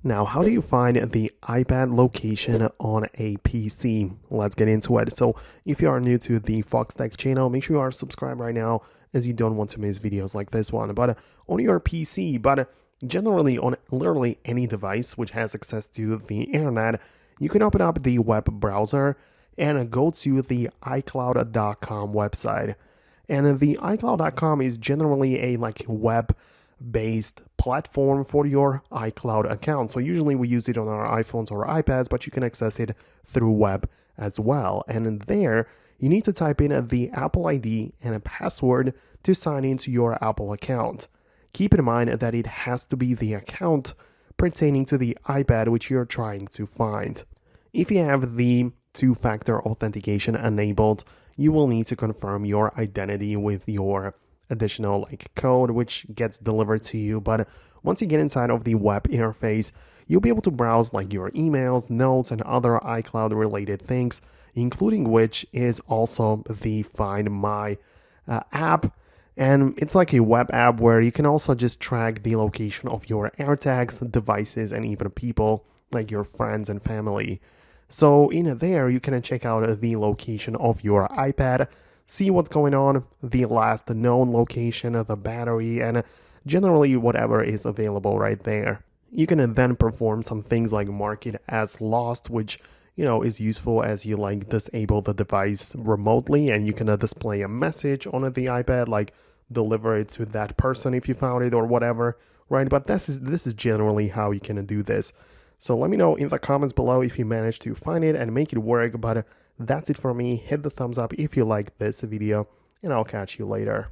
Now, how do you find the iPad location on a PC? Let's get into it. So if you are new to the Foxtecc channel, make sure you are subscribed right now as you don't want to miss videos like this one. But on your PC, but generally on literally any device which has access to the internet, you can open up the web browser and go to the iCloud.com website. And the iCloud.com is generally a web-based platform for your iCloud account. So usually we use it on our iPhones or iPads, but you can access it through web as well. And in there, you need to type in the Apple ID and a password to sign into your Apple account. Keep in mind that it has to be the account pertaining to the iPad which you're trying to find. If you have the two-factor authentication enabled, you will need to confirm your identity with your additional code which gets delivered to you. But once you get inside of the web interface, you'll be able to browse your emails, notes, and other iCloud related things, including which is also the Find My app. And it's like a web app where you can also just track the location of your AirTags, devices, and even people like your friends and family. So in there, you can check out the location of your iPad, see what's going on, the last known location, the battery, and generally whatever is available right there. You can then perform some things like mark it as lost, which is useful as you disable the device remotely, and you can display a message on the iPad like deliver it to that person if you found it or whatever, right? But this is generally how you can do this. So let me know in the comments below if you managed to find it and make it work. But that's it for me. Hit the thumbs up if you like this video, and I'll catch you later.